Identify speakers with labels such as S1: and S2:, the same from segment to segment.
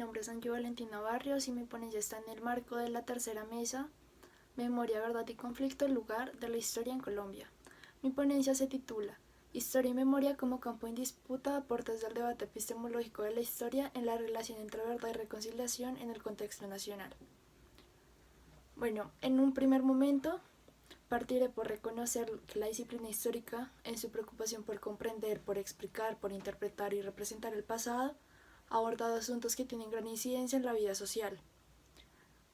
S1: nombre es Angie Valentina Barrios y mi ponencia está en el marco de la tercera mesa Memoria, Verdad y Conflicto, el lugar de la historia en Colombia. Mi ponencia se titula Historia y memoria como campo en disputa, aportes del debate epistemológico de la historia en la relación entre verdad y reconciliación en el contexto nacional. Bueno, en un primer momento partiré por reconocer que la disciplina histórica, en su preocupación por comprender, por explicar, por interpretar y representar el pasado, ha abordado asuntos que tienen gran incidencia en la vida social.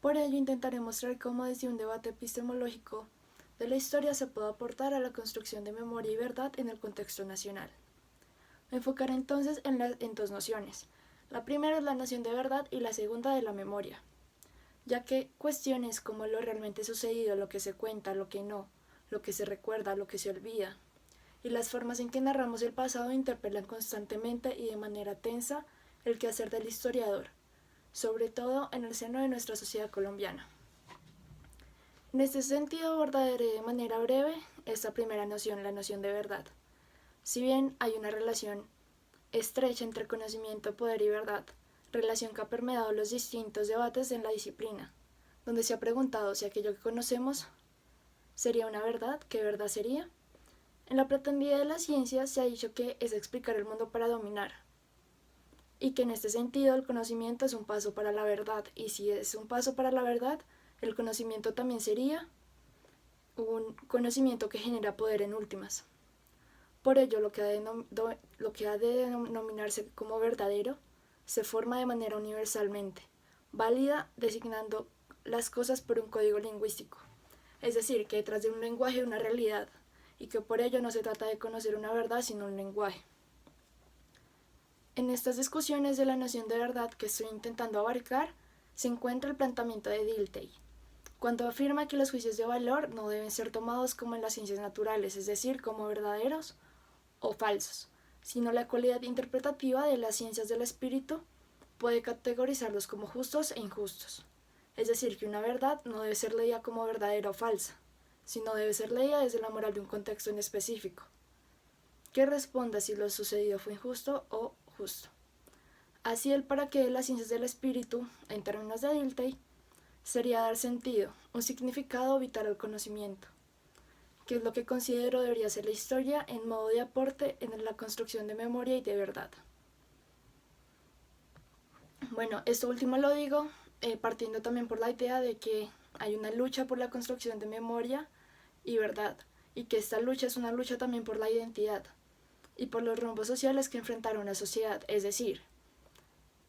S1: Por ello intentaré mostrar cómo desde un debate epistemológico de la historia se puede aportar a la construcción de memoria y verdad en el contexto nacional. Me enfocaré entonces en dos nociones. La primera es la noción de verdad y la segunda de la memoria, ya que cuestiones como lo realmente sucedido, lo que se cuenta, lo que no, lo que se recuerda, lo que se olvida, y las formas en que narramos el pasado interpelan constantemente y de manera tensa el quehacer del historiador, sobre todo en el seno de nuestra sociedad colombiana. En este sentido abordaré de manera breve esta primera noción, la noción de verdad. Si bien hay una relación estrecha entre conocimiento, poder y verdad, relación que ha permeado los distintos debates en la disciplina, donde se ha preguntado si aquello que conocemos sería una verdad, ¿qué verdad sería? En la pretendida de la ciencia se ha dicho que es explicar el mundo para dominar, y que en este sentido el conocimiento es un paso para la verdad, y si es un paso para la verdad, el conocimiento también sería un conocimiento que genera poder en últimas. Por ello, lo que ha de denominarse como verdadero se forma de manera universalmente válida, designando las cosas por un código lingüístico, es decir, que detrás de un lenguaje hay una realidad, y que por ello no se trata de conocer una verdad sino un lenguaje. En estas discusiones de la noción de verdad que estoy intentando abarcar se encuentra el planteamiento de Dilthey, cuando afirma que los juicios de valor no deben ser tomados como en las ciencias naturales, es decir, como verdaderos o falsos, sino la cualidad interpretativa de las ciencias del espíritu puede categorizarlos como justos e injustos. Es decir, que una verdad no debe ser leída como verdadera o falsa, sino debe ser leída desde la moral de un contexto en específico, que responda si lo sucedido fue injusto o justo. Así el para qué de las ciencias del espíritu, en términos de Dilthey, sería dar sentido, un significado vital al conocimiento, que es lo que considero debería ser la historia en modo de aporte en la construcción de memoria y de verdad. Bueno, esto último lo digo partiendo también por la idea de que hay una lucha por la construcción de memoria y verdad, y que esta lucha es una lucha también por la identidad y por los rumbos sociales que enfrentar una sociedad, es decir,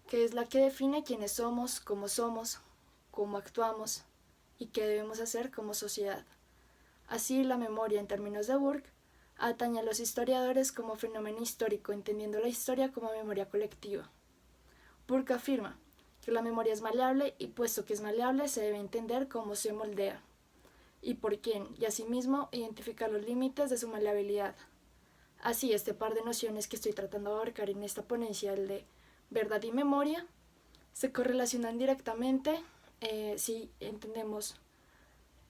S1: que es la que define quiénes somos, cómo actuamos y qué debemos hacer como sociedad. Así, la memoria, en términos de Burke, atañe a los historiadores como fenómeno histórico, entendiendo la historia como memoria colectiva. Burke afirma que la memoria es maleable y puesto que es maleable se debe entender cómo se moldea y por quién, y asimismo identificar los límites de su maleabilidad. Así, este par de nociones que estoy tratando de abarcar en esta ponencia, el de verdad y memoria, se correlacionan directamente si entendemos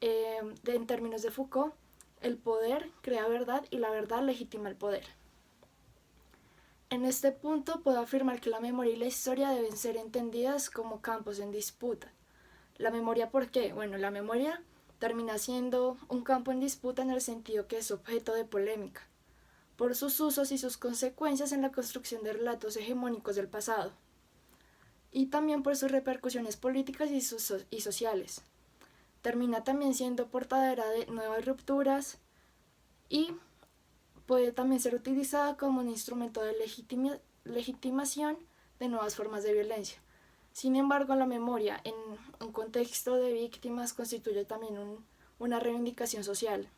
S1: en términos de Foucault, el poder crea verdad y la verdad legitima el poder. En este punto puedo afirmar que la memoria y la historia deben ser entendidas como campos en disputa. ¿La memoria por qué? Bueno, la memoria termina siendo un campo en disputa en el sentido que es objeto de polémica, por sus usos y sus consecuencias en la construcción de relatos hegemónicos del pasado, y también por sus repercusiones políticas y sociales. Termina también siendo portadora de nuevas rupturas y puede también ser utilizada como un instrumento de legitimación de nuevas formas de violencia. Sin embargo, la memoria en un contexto de víctimas constituye también una reivindicación social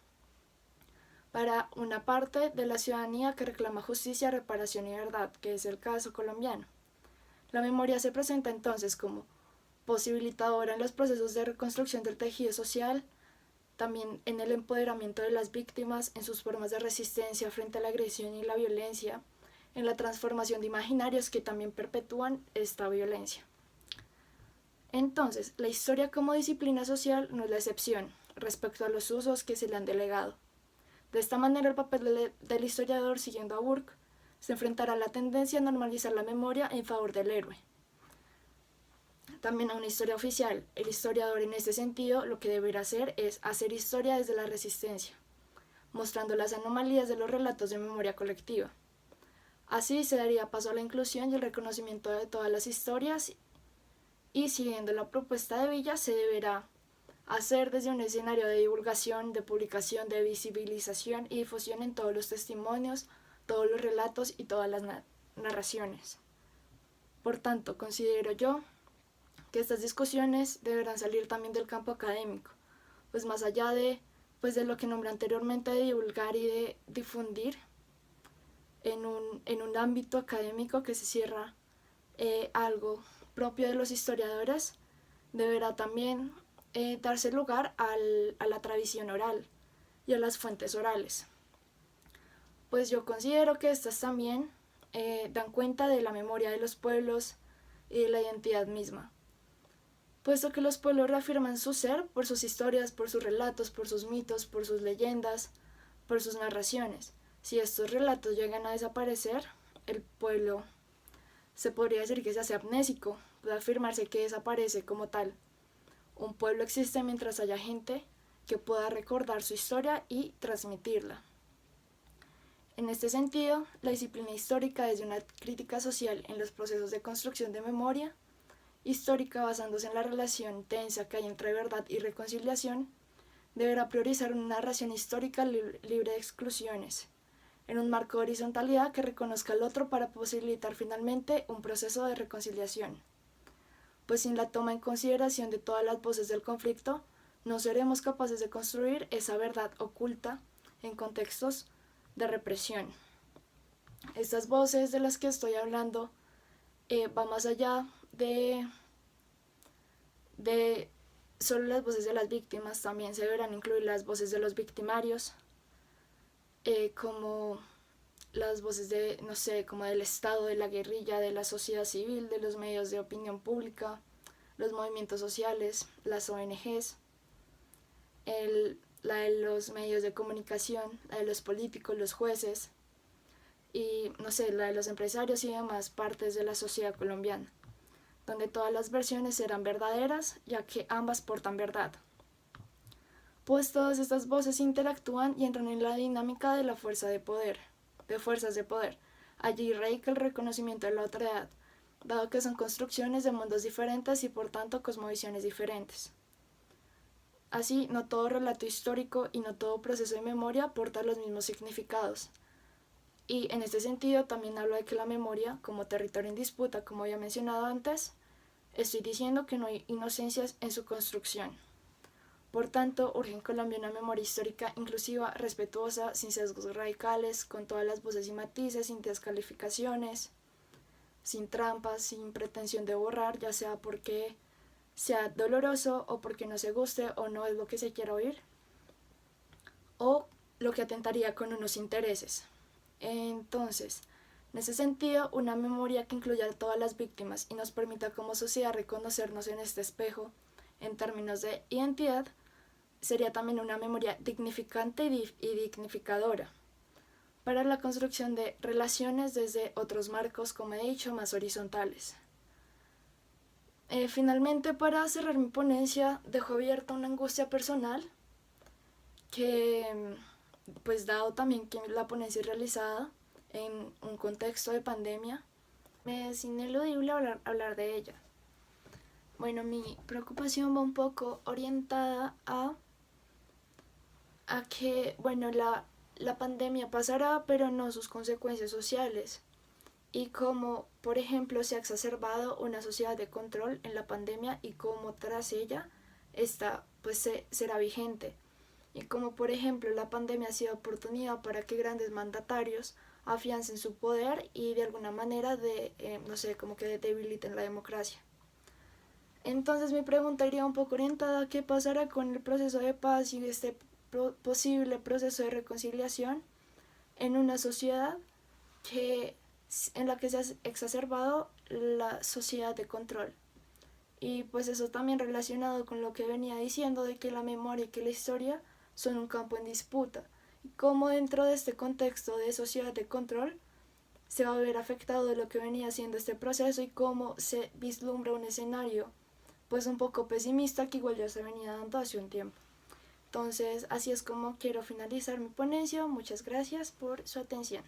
S1: para una parte de la ciudadanía que reclama justicia, reparación y verdad, que es el caso colombiano. La memoria se presenta entonces como posibilitadora en los procesos de reconstrucción del tejido social, también en el empoderamiento de las víctimas, en sus formas de resistencia frente a la agresión y la violencia, en la transformación de imaginarios que también perpetúan esta violencia. Entonces, la historia como disciplina social no es la excepción respecto a los usos que se le han delegado. De esta manera, el papel del historiador, siguiendo a Burke, se enfrentará a la tendencia a normalizar la memoria en favor del héroe. también a una historia oficial. El historiador en este sentido lo que deberá hacer es hacer historia desde la resistencia, mostrando las anomalías de los relatos de memoria colectiva. Así se daría paso a la inclusión y el reconocimiento de todas las historias y, siguiendo la propuesta de Villa, se deberá hacer desde un escenario de divulgación, de publicación, de visibilización y difusión en todos los testimonios, todos los relatos y todas las narraciones. Por tanto, considero yo que estas discusiones deberán salir también del campo académico, pues más allá de lo que nombré anteriormente de divulgar y de difundir en un ámbito académico que se cierra algo propio de los historiadores, deberá también darse lugar a la tradición oral y a las fuentes orales. Pues yo considero que estas también dan cuenta de la memoria de los pueblos y de la identidad misma, puesto que los pueblos reafirman su ser por sus historias, por sus relatos, por sus mitos, por sus leyendas, por sus narraciones. Si estos relatos llegan a desaparecer, el pueblo se podría decir que se hace amnésico, puede afirmarse que desaparece como tal. Un pueblo existe mientras haya gente que pueda recordar su historia y transmitirla. En este sentido, la disciplina histórica desde una crítica social en los procesos de construcción de memoria histórica basándose en la relación tensa que hay entre verdad y reconciliación, deberá priorizar una narración histórica libre de exclusiones, en un marco de horizontalidad que reconozca al otro para posibilitar finalmente un proceso de reconciliación. Pues sin la toma en consideración de todas las voces del conflicto, no seremos capaces de construir esa verdad oculta en contextos de represión. Estas voces de las que estoy hablando van más allá de solo las voces de las víctimas, también se deberán incluir las voces de los victimarios, como las voces de, no sé, como del Estado, de la guerrilla, de la sociedad civil, de los medios de opinión pública, los movimientos sociales, las ONGs, la de los medios de comunicación, la de los políticos, los jueces y, no sé, la de los empresarios y demás partes de la sociedad colombiana, donde todas las versiones serán verdaderas, ya que ambas portan verdad. Pues todas estas voces interactúan y entran en la dinámica de la fuerzas de poder. Allí radica el reconocimiento de la otredad, dado que son construcciones de mundos diferentes y por tanto cosmovisiones diferentes. Así, no todo relato histórico y no todo proceso de memoria porta los mismos significados. Y en este sentido también hablo de que la memoria, como territorio en disputa, como había mencionado antes, estoy diciendo que no hay inocencias en su construcción. Por tanto, urge en Colombia una memoria histórica inclusiva, respetuosa, sin sesgos radicales, con todas las voces y matices, sin descalificaciones, sin trampas, sin pretensión de borrar, ya sea porque sea doloroso o porque no se guste o no es lo que se quiera oír, o lo que atentaría con unos intereses. Entonces, en ese sentido, una memoria que incluya a todas las víctimas y nos permita como sociedad reconocernos en este espejo en términos de identidad, sería también una memoria dignificante y dignificadora para la construcción de relaciones desde otros marcos, como he dicho, más horizontales. Finalmente, para cerrar mi ponencia, dejo abierta una angustia personal que, pues dado también que la ponencia es realizada en un contexto de pandemia, me es ineludible hablar de ella. Bueno, mi preocupación va un poco orientada a que, bueno, la pandemia pasará, pero no sus consecuencias sociales. Y cómo, por ejemplo, se ha exacerbado una sociedad de control en la pandemia y cómo tras ella esta pues será vigente. Y como, por ejemplo, la pandemia ha sido oportunidad para que grandes mandatarios afiancen su poder y de alguna manera no sé, como que debiliten la democracia. Entonces mi pregunta iría un poco orientada a qué pasará con el proceso de paz y este posible proceso de reconciliación en una sociedad en la que se ha exacerbado la sociedad de control. Y pues eso también relacionado con lo que venía diciendo de que la memoria y que la historia son un campo en disputa. Y cómo dentro de este contexto de sociedad de control se va a ver afectado de lo que venía siendo este proceso y cómo se vislumbra un escenario pues un poco pesimista, que igual ya se venía dando hace un tiempo. Entonces, así es como quiero finalizar mi ponencia. Muchas gracias por su atención.